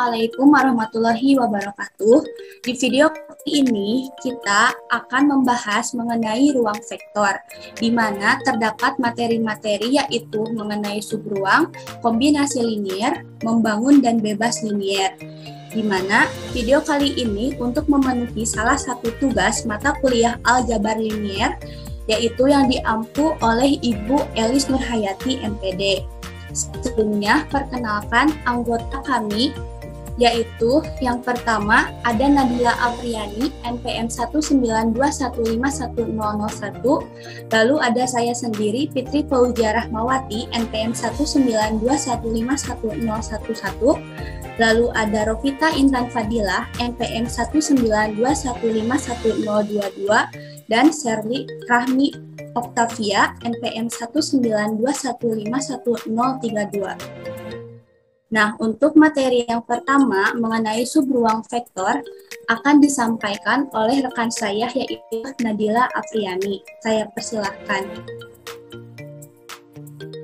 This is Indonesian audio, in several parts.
Assalamualaikum warahmatullahi wabarakatuh. Di video ini kita akan membahas mengenai ruang vektor, di mana terdapat materi-materi yaitu mengenai subruang, kombinasi linier, membangun dan bebas linier. Di mana video kali ini untuk memenuhi salah satu tugas mata kuliah aljabar linier, yaitu yang diampu oleh Ibu Elis Nurhayati MPD. Sebelumnya, perkenalkan anggota kami, yaitu yang pertama ada Nabila Apriani, NPM 192151001, lalu ada saya sendiri, Fitri Fauzia Rahmawati, NPM 192151011, lalu ada Rofita Intan Fadilah, NPM 192151022, dan Sherly Rahmi Oktavia, NPM 192151032. Nah, untuk materi yang pertama mengenai subruang vektor akan disampaikan oleh rekan saya yaitu Nadila Apriani. Saya persilahkan.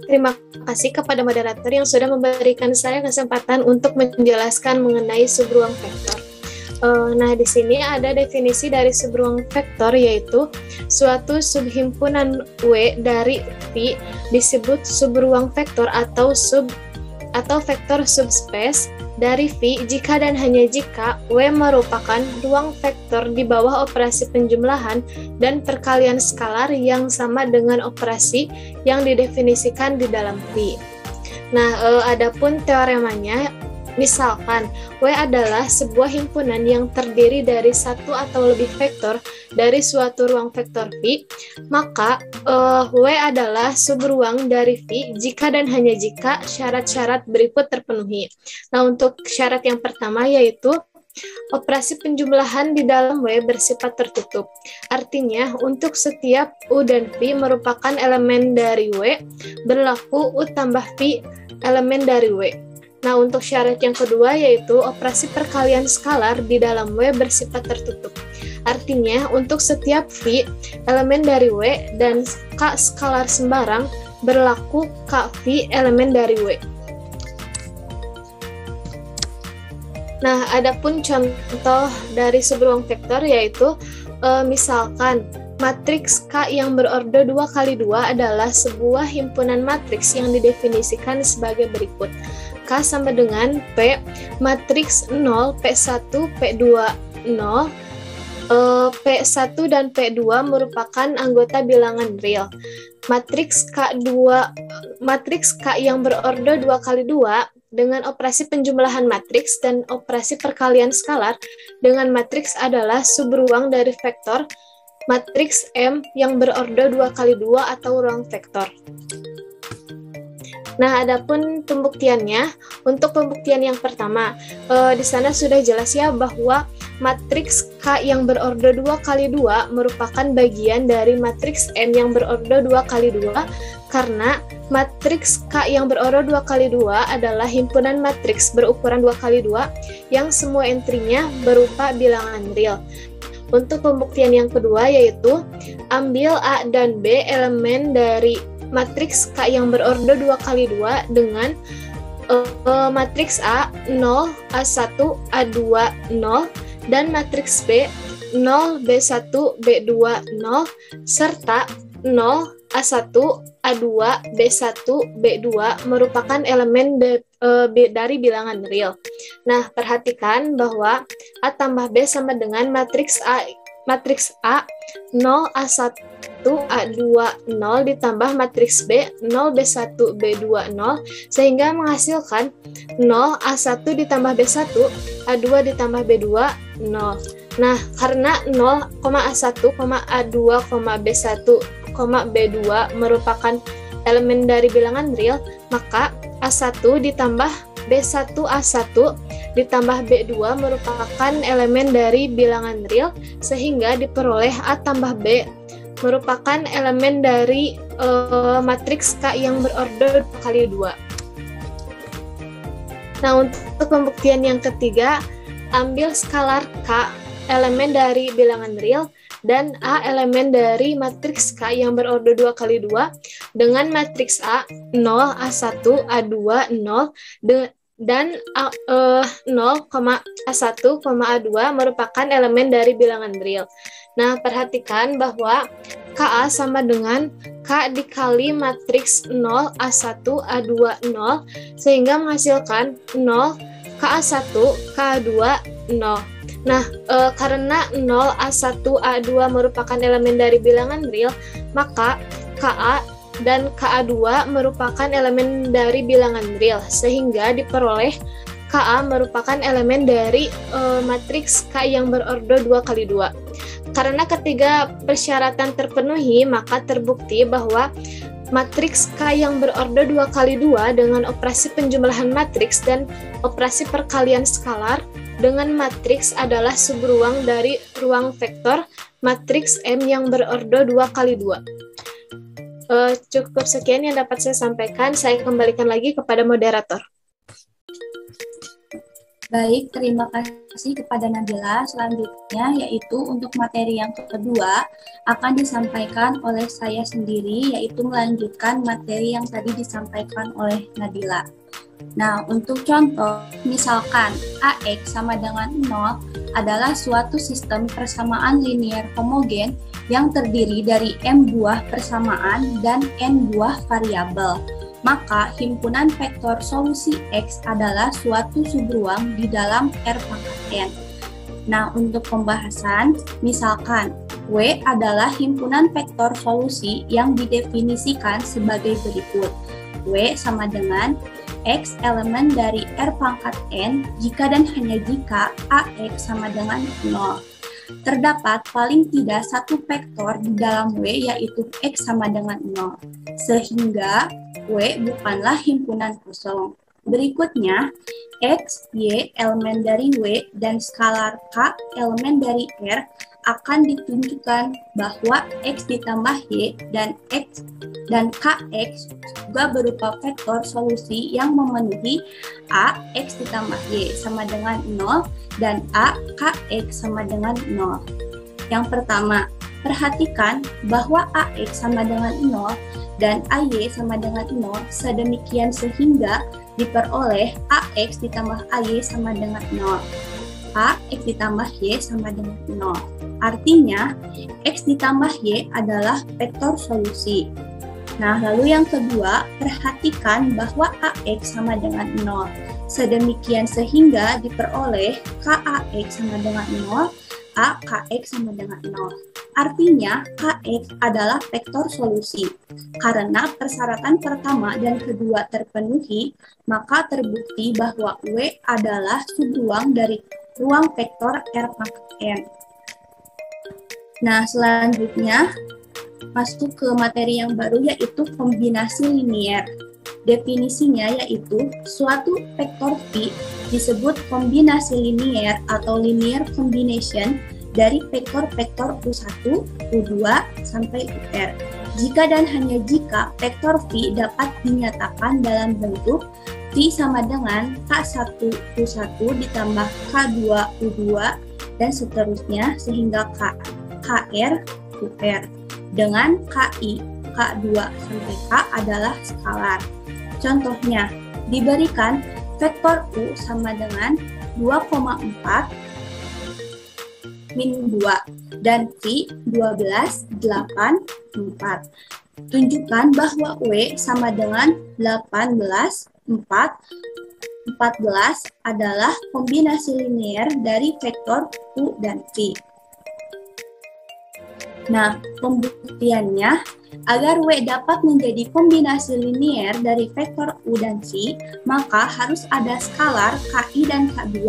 Terima kasih kepada moderator yang sudah memberikan saya kesempatan untuk menjelaskan mengenai subruang vektor. Nah, di sini ada definisi dari subruang vektor, yaitu suatu subhimpunan W dari V disebut subruang vektor atau vektor subspace dari V jika dan hanya jika W merupakan ruang vektor di bawah operasi penjumlahan dan perkalian skalar yang sama dengan operasi yang didefinisikan di dalam V. Nah, adapun teoremanya, misalkan W adalah sebuah himpunan yang terdiri dari satu atau lebih vektor dari suatu ruang vektor V, maka W adalah subruang dari V jika dan hanya jika syarat-syarat berikut terpenuhi. Nah, untuk syarat yang pertama yaitu operasi penjumlahan di dalam W bersifat tertutup. Artinya, untuk setiap U dan V merupakan elemen dari W, berlaku U tambah V elemen dari W. Nah, untuk syarat yang kedua yaitu operasi perkalian skalar di dalam W bersifat tertutup. Artinya, untuk setiap V elemen dari W dan K skalar sembarang berlaku K V elemen dari W. Nah, adapun contoh dari subruang vektor yaitu misalkan matriks K yang berorde 2x2 adalah sebuah himpunan matriks yang didefinisikan sebagai berikut. K sama dengan P, matriks 0, P1, P2, 0, P1 dan P2 merupakan anggota bilangan real. Matriks K yang berorde 2x2 dengan operasi penjumlahan matriks dan operasi perkalian skalar dengan matriks adalah subruang dari vektor matriks M yang berorde 2x2 atau ruang vektor. Nah, adapun pembuktiannya, untuk pembuktian yang pertama, di sana sudah jelas ya bahwa matriks K yang berorde 2x2 merupakan bagian dari matriks M yang berorde 2x2 karena matriks K yang berorde 2x2 adalah himpunan matriks berukuran 2x2 yang semua entry-nya berupa bilangan real. Untuk pembuktian yang kedua yaitu ambil A dan B elemen dari matriks K yang berorde 2x2 dengan matriks A 0, A1, A2, 0 dan matriks B 0, B1, B2, 0 serta 0, A1, A2, B1, B2 merupakan elemen dari bilangan real. Nah, perhatikan bahwa A tambah B sama dengan matriks A 0, A1, A2, 0 ditambah matriks B 0, B1, B2, 0 sehingga menghasilkan 0, A1 ditambah B1, A2 ditambah B2, 0. Nah, karena 0, A1, A2, B1, B2 merupakan elemen dari bilangan real, maka A1 ditambah B1 A1 ditambah B2 merupakan elemen dari bilangan real sehingga diperoleh A tambah B merupakan elemen dari matriks K yang berorde 2x2. Nah, untuk pembuktian yang ketiga, ambil skalar K elemen dari bilangan real dan A elemen dari matriks K yang berorde 2x2 dengan matriks A 0, A1, A2, 0 dan 0, A1, A2 merupakan elemen dari bilangan real. Nah, perhatikan bahwa KA sama dengan K dikali matriks 0, A1, A2, 0, sehingga menghasilkan 0, KA1, KA2, 0. Nah, karena 0, A1, A2 merupakan elemen dari bilangan real, maka KA dan KA2 merupakan elemen dari bilangan real, sehingga diperoleh KA merupakan elemen dari matriks K yang berordo 2 kali 2. Karena ketiga persyaratan terpenuhi, maka terbukti bahwa matriks K yang berordo 2 kali 2 dengan operasi penjumlahan matriks dan operasi perkalian skalar dengan matriks adalah subruang dari ruang vektor matriks M yang berordo 2 kali 2. Cukup sekian yang dapat saya sampaikan. Saya kembalikan lagi kepada moderator. Baik, terima kasih kepada Nabila. Selanjutnya yaitu untuk materi yang kedua akan disampaikan oleh saya sendiri, yaitu melanjutkan materi yang tadi disampaikan oleh Nabila. Nah, untuk contoh, misalkan AX sama dengan 0 adalah suatu sistem persamaan linear homogen yang terdiri dari M buah persamaan dan N buah variabel. Maka himpunan vektor solusi X adalah suatu subruang di dalam R pangkat N. Nah, untuk pembahasan, misalkan W adalah himpunan vektor solusi yang didefinisikan sebagai berikut. W sama dengan X elemen dari R pangkat N jika dan hanya jika AX sama dengan 0. Terdapat paling tidak satu vektor di dalam W yaitu X sama dengan 0. Sehingga W bukanlah himpunan kosong. Berikutnya, X, Y elemen dari W dan skalar K elemen dari R akan ditunjukkan bahwa X ditambah Y dan X dan KX juga berupa vektor solusi yang memenuhi A X ditambah Y sama dengan 0 dan A KX sama dengan 0. Yang pertama, perhatikan bahwa AX sama dengan 0 dan AY sama dengan 0 sedemikian sehingga diperoleh AX ditambah AY sama dengan 0. AX ditambah Y sama dengan 0. Artinya, X ditambah Y adalah vektor solusi. Nah, lalu yang kedua, perhatikan bahwa AX sama dengan 0. Sedemikian sehingga diperoleh KAX sama dengan 0, AKX sama dengan 0. Artinya, KX adalah vektor solusi. Karena persyaratan pertama dan kedua terpenuhi, maka terbukti bahwa W adalah subruang dari ruang vektor R pangkat N. Nah, selanjutnya masuk ke materi yang baru yaitu kombinasi linear. Definisinya yaitu suatu vektor V disebut kombinasi linear atau linear combination dari vektor-vektor U1, U2, sampai UR. Jika dan hanya jika vektor V dapat dinyatakan dalam bentuk V sama dengan K1 U1 ditambah K2 U2 dan seterusnya sehingga KR UR dengan KI K2 sampai K adalah skalar. Contohnya, diberikan vektor U sama dengan 2,4 min 2 dan V 12, 8, 4. Tunjukkan bahwa W sama dengan 18, 4, 14 adalah kombinasi linear dari vektor U dan V. Nah, pembuktiannya, agar W dapat menjadi kombinasi linear dari vektor U dan V, maka harus ada skalar KI dan K2.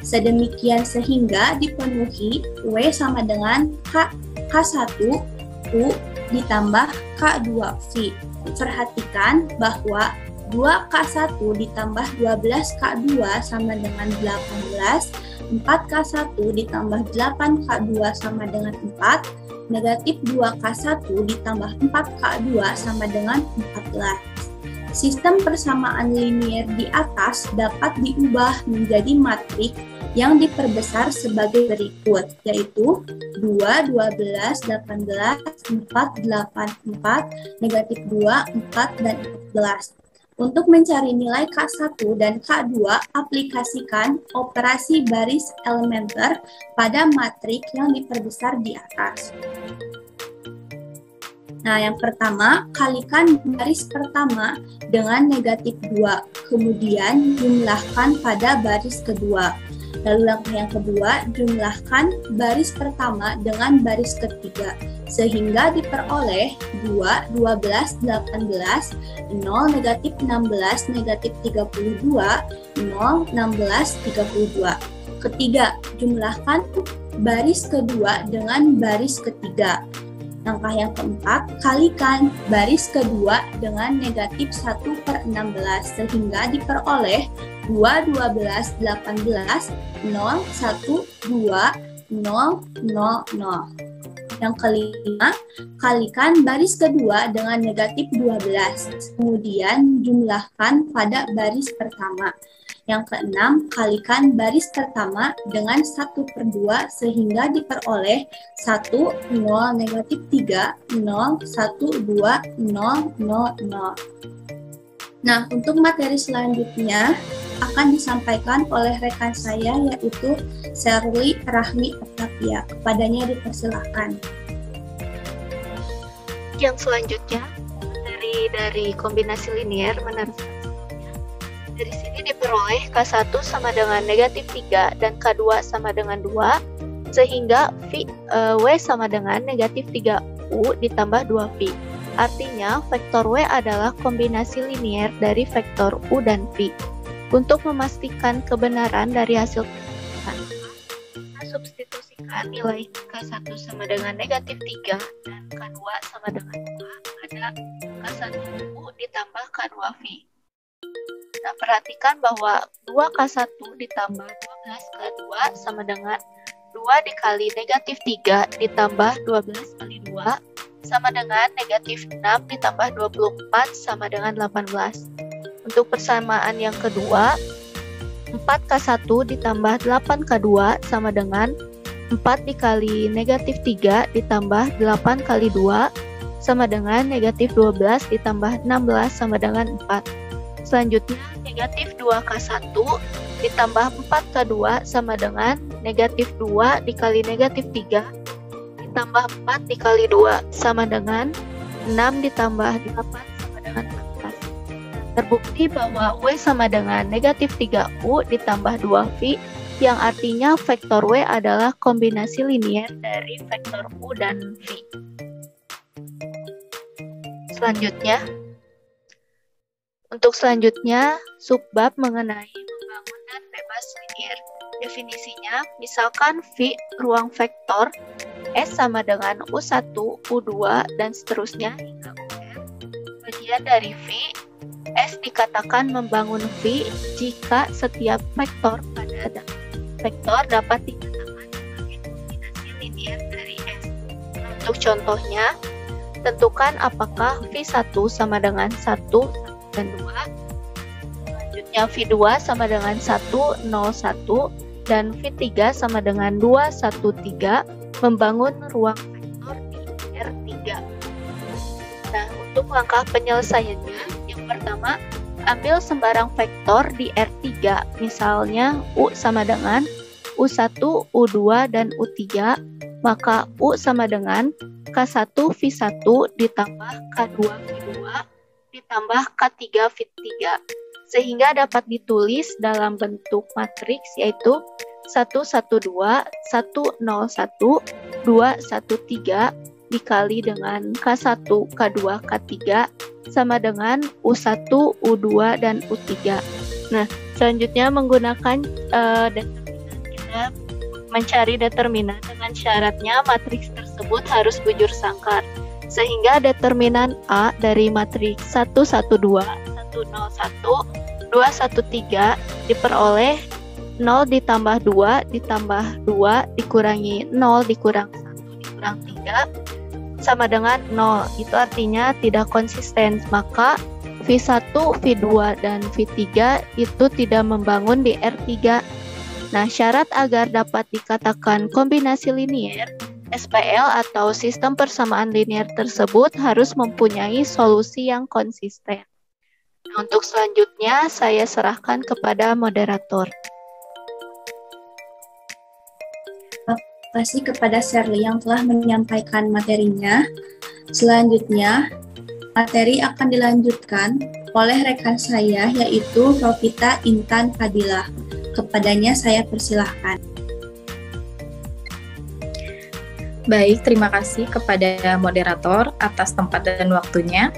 Sedemikian sehingga dipenuhi W sama dengan K1 U ditambah K2 V. Perhatikan bahwa 2K1 ditambah 12K2 sama dengan 18, 4K1 ditambah 8K2 sama dengan 4, negatif 2K1 ditambah 4K2 sama dengan 14. Sistem persamaan linier di atas dapat diubah menjadi matriks yang diperbesar sebagai berikut, yaitu 2, 12, 18, 4, 8, 4, negatif 2, 4, dan 14. Untuk mencari nilai K1 dan K2, aplikasikan operasi baris elementer pada matriks yang diperbesar di atas. Nah, yang pertama, kalikan baris pertama dengan negatif 2, kemudian jumlahkan pada baris kedua. Lalu langkah yang kedua, jumlahkan baris pertama dengan baris ketiga, sehingga diperoleh 2, 12, 18, 0, negatif 16, negatif 32, 0, 16, 32. Ketiga, jumlahkan baris kedua dengan baris ketiga. Langkah yang keempat, kalikan baris kedua dengan negatif 1/16 sehingga diperoleh 2, 12, 18, 0, 1, 2, 0, 0, 0. Yang kelima, kalikan baris kedua dengan negatif 12, kemudian jumlahkan pada baris pertama. Yang keenam, kalikan baris pertama dengan 1/2 sehingga diperoleh 1, 0, negatif 3, 0, 1, 2, 0, 0, 0. Nah, untuk materi selanjutnya akan disampaikan oleh rekan saya yaitu Sherly Rahmi Octavia. Kepadanya dipersilakan. Yang selanjutnya dari kombinasi linear meneruskan. Dari sini diperoleh K1 sama dengan negatif 3 dan K2 sama dengan 2, sehingga W sama dengan negatif 3U ditambah 2V. Artinya, vektor W adalah kombinasi linear dari vektor U dan V. Untuk memastikan kebenaran dari hasil perbandingan, kita substitusikan nilai K1 sama dengan negatif 3 dan K2 sama dengan 2 pada K1U ditambah K2V. Nah, perhatikan bahwa 2K1 ditambah 12K2 sama dengan 2 dikali negatif 3 ditambah 12 kali 2 sama dengan negatif 6 ditambah 24 sama dengan 18. Untuk persamaan yang kedua, 4K1 ditambah 8K2 sama dengan 4 dikali negatif 3 ditambah 8 kali 2 sama dengan negatif 12 ditambah 16 sama dengan 4. Selanjutnya, negatif 2K1 ditambah 4K2 sama dengan negatif 2 dikali negatif 3 ditambah 4 dikali 2 sama dengan 6 ditambah 8 sama dengan 14. Terbukti bahwa W sama dengan negatif 3U ditambah 2V, yang artinya vektor W adalah kombinasi linear dari vektor U dan V. Untuk selanjutnya, subbab mengenai membangun dan bebas linear. Definisinya, misalkan V ruang vektor S sama dengan U1, U2, dan seterusnya hingga UR. Bagian dari V, S dikatakan membangun V jika setiap vektor pada vektor dapat dikatakan sebagai kombinasi linear dari S. Untuk contohnya, tentukan apakah V1 sama dengan 1 dan 2, selanjutnya V2 sama dengan 1, 0, 1, dan V3 sama dengan 2, 1, 3, membangun ruang vektor di R3. Nah, untuk langkah penyelesaiannya, yang pertama, ambil sembarang vektor di R3, misalnya U sama dengan U1, U2, dan U3, maka U sama dengan K1 V1 ditambah K2 V2 ditambah K3 V3, sehingga dapat ditulis dalam bentuk matriks yaitu 1, 1, 2, 1, 0, 1, 2, 1, 3 dikali dengan K1, K2, K3 sama dengan U1, U2, dan U3. Nah, selanjutnya menggunakan determinan, kita mencari determinan dengan syaratnya matriks tersebut harus bujur sangkar. Sehingga determinan A dari matriks 1, 1, 2, 1, 0, 1, 2, 1, 3 diperoleh 0 ditambah 2 ditambah 2 dikurangi 0 dikurang 1 dikurang 3 sama dengan 0. Itu artinya tidak konsisten, maka V1, V2, dan V3 itu tidak membangun di R3. Nah, syarat agar dapat dikatakan kombinasi linear, SPL atau sistem persamaan linear tersebut harus mempunyai solusi yang konsisten. Untuk selanjutnya, saya serahkan kepada moderator. Terima kasih kepada Sherly yang telah menyampaikan materinya. Selanjutnya, materi akan dilanjutkan oleh rekan saya, yaitu Rofita Intan Fadilah. Kepadanya saya persilahkan. Baik, terima kasih kepada moderator atas tempat dan waktunya.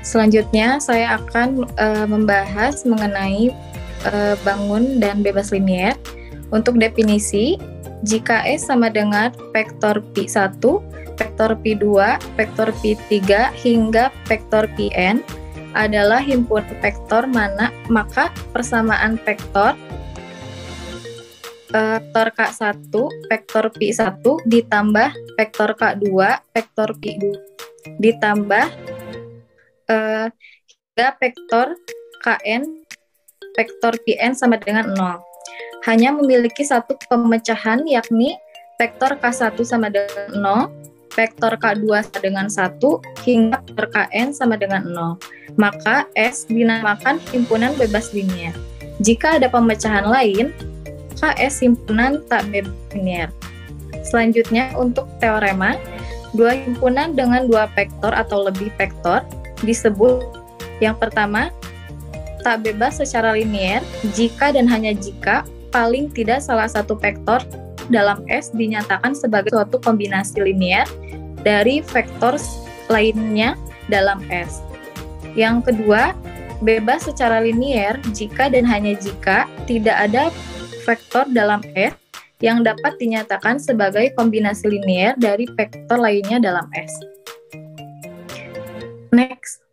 Selanjutnya, saya akan membahas mengenai bangun dan bebas linier. Untuk definisi, jika S sama dengan vektor Pi1, vektor Pi2, vektor Pi3, hingga vektor Pn adalah himpunan vektor maka persamaan vektor K1, vektor Pi1 ditambah vektor K2, vektor Pi2 ditambah hingga vektor Kn, vektor Pn sama dengan 0. Hanya memiliki satu pemecahan, yakni vektor K1 sama dengan 0, vektor K2 sama dengan 1, hingga vektor Kn sama dengan 0. Maka S dinamakan himpunan bebas linier. Jika ada pemecahan lain, KS himpunan tak bebas linier. Selanjutnya, untuk teorema, dua himpunan dengan dua vektor atau lebih vektor disebut yang pertama, tak bebas secara linier jika dan hanya jika paling tidak salah satu vektor dalam S dinyatakan sebagai suatu kombinasi linier dari vektor lainnya dalam S. Yang kedua, bebas secara linier jika dan hanya jika tidak ada vektor dalam S yang dapat dinyatakan sebagai kombinasi linier dari vektor lainnya dalam S. Next.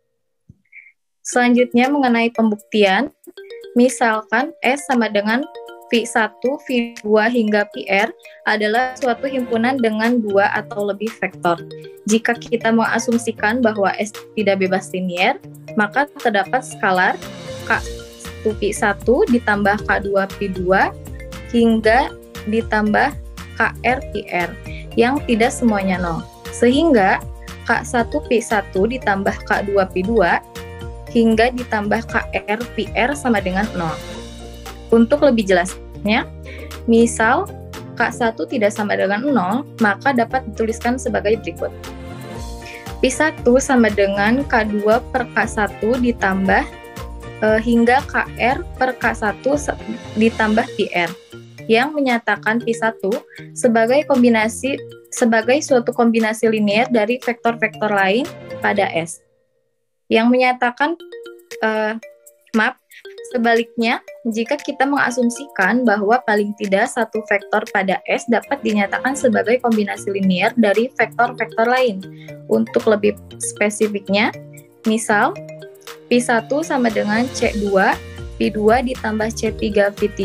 Selanjutnya mengenai pembuktian, misalkan S sama dengan Phi1, Phi2 hingga Pr adalah suatu himpunan dengan dua atau lebih vektor. Jika kita mengasumsikan bahwa S tidak bebas linier, maka terdapat skalar K1 Phi1 ditambah K2 Phi2 hingga ditambah Kr Pr yang tidak semuanya 0. Sehingga K1 Phi1 ditambah K2 Phi2 hingga ditambah Kr Pr sama dengan 0. Untuk lebih jelasnya, misal K1 tidak sama dengan 0, maka dapat dituliskan sebagai berikut. P1 sama dengan K2 per K1 ditambah hingga Kr per K1 ditambah Pr, yang menyatakan P1 sebagai suatu kombinasi linier dari vektor-vektor lain pada S. Yang menyatakan sebaliknya, jika kita mengasumsikan bahwa paling tidak satu vektor pada S dapat dinyatakan sebagai kombinasi linier dari vektor-vektor lain. Untuk lebih spesifiknya, misal P1 sama dengan C2, P2 ditambah C3, P3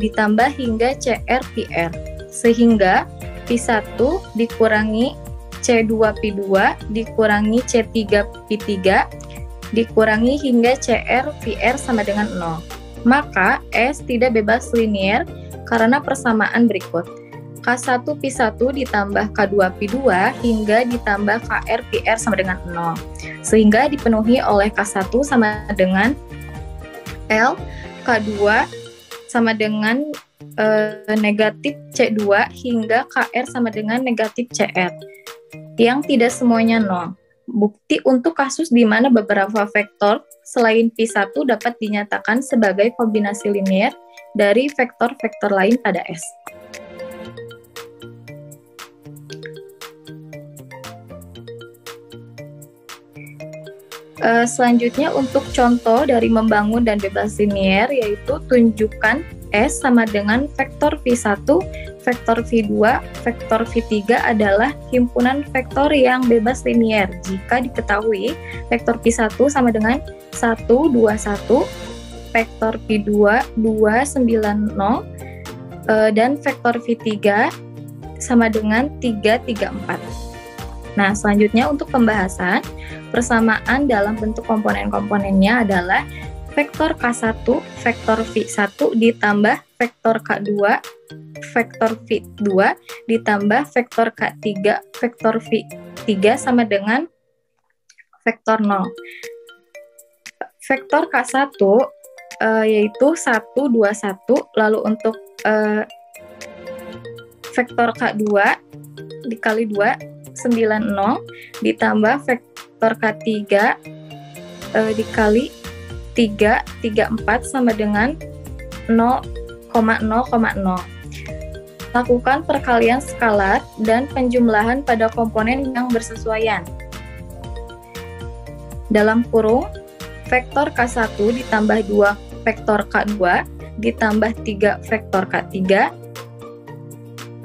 ditambah hingga CR, PR. Sehingga P1 dikurangi C2, P2 dikurangi C3, P3 dikurangi hingga CR, PR sama dengan 0. Maka S tidak bebas linier karena persamaan berikut. K1 P1 ditambah K2 P2 hingga ditambah KR, PR sama dengan 0. Sehingga dipenuhi oleh K1 sama dengan L, K2 sama dengan negatif C2 hingga KR sama dengan negatif CR. Yang tidak semuanya 0. Bukti untuk kasus di mana beberapa vektor selain P1 dapat dinyatakan sebagai kombinasi linier dari vektor-vektor lain pada S. Selanjutnya untuk contoh dari membangun dan bebas linier, yaitu tunjukkan S sama dengan vektor V1, vektor V2, vektor V3 adalah himpunan vektor yang bebas linier jika diketahui vektor V1 sama dengan 1, 2, 1, vektor V2, 2, 9, 0, dan vektor V3 sama dengan 3, 3, 4. Nah, selanjutnya untuk pembahasan, persamaan dalam bentuk komponen-komponennya adalah vektor K1, vektor V1 ditambah vektor K2, vektor V2 ditambah vektor K3, vektor V3 sama dengan vektor 0. vektor K1 yaitu 1, 2, 1, lalu untuk vektor K2 dikali 2, 9, 0, ditambah vektor K3 dikali 3, 3, 4 sama dengan 0,0,0. Lakukan perkalian skalar dan penjumlahan pada komponen yang bersesuaian. Dalam kurung, vektor K1 ditambah 2 vektor K2 ditambah 3 vektor K3, 2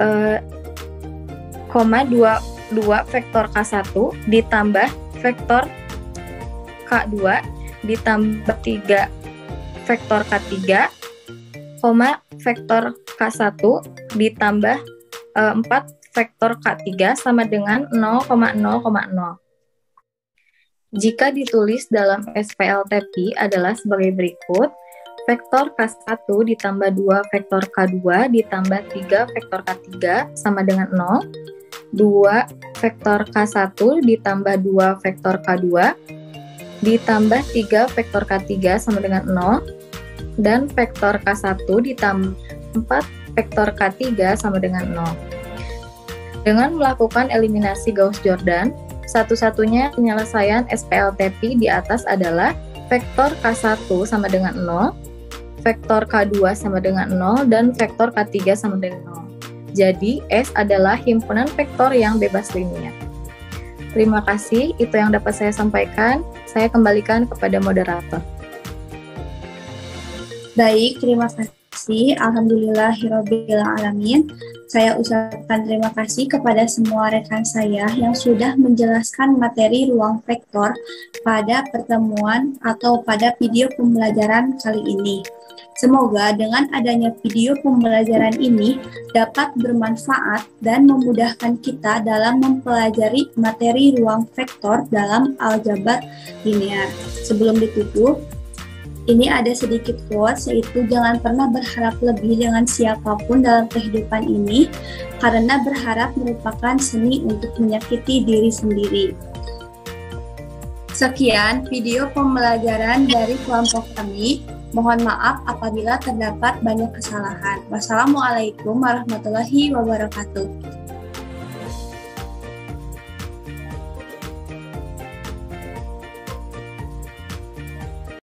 vektor K1 ditambah vektor K2 ditambah 3 vektor K3, vektor K1 ditambah 4 vektor K3 sama dengan 0,0,0. Jika ditulis dalam SPLTP adalah sebagai berikut. Vektor K1 ditambah 2 vektor K2 ditambah 3 vektor K3 sama dengan 0. 2 vektor K1 ditambah 2 vektor K2 ditambah 3 vektor K3 sama dengan 0. Dan vektor K1 ditambah 4 vektor K3 sama dengan 0. Dengan melakukan eliminasi Gauss-Jordan, satu-satunya penyelesaian SPLTP di atas adalah vektor K1 sama dengan 0, vektor K2 sama dengan 0, dan vektor K3 sama dengan 0. Jadi, S adalah himpunan vektor yang bebas linear. Terima kasih, itu yang dapat saya sampaikan. Saya kembalikan kepada moderator. Baik, terima kasih. Alhamdulillahirabbil alamin. Saya ucapkan terima kasih kepada semua rekan saya yang sudah menjelaskan materi ruang vektor pada pertemuan atau pada video pembelajaran kali ini. Semoga dengan adanya video pembelajaran ini dapat bermanfaat dan memudahkan kita dalam mempelajari materi ruang vektor dalam aljabar linear. Sebelum ditutup, ini ada sedikit quotes, yaitu jangan pernah berharap lebih dengan siapapun dalam kehidupan ini, karena berharap merupakan seni untuk menyakiti diri sendiri. Sekian video pembelajaran dari kelompok kami. Mohon maaf apabila terdapat banyak kesalahan. Wassalamualaikum warahmatullahi wabarakatuh.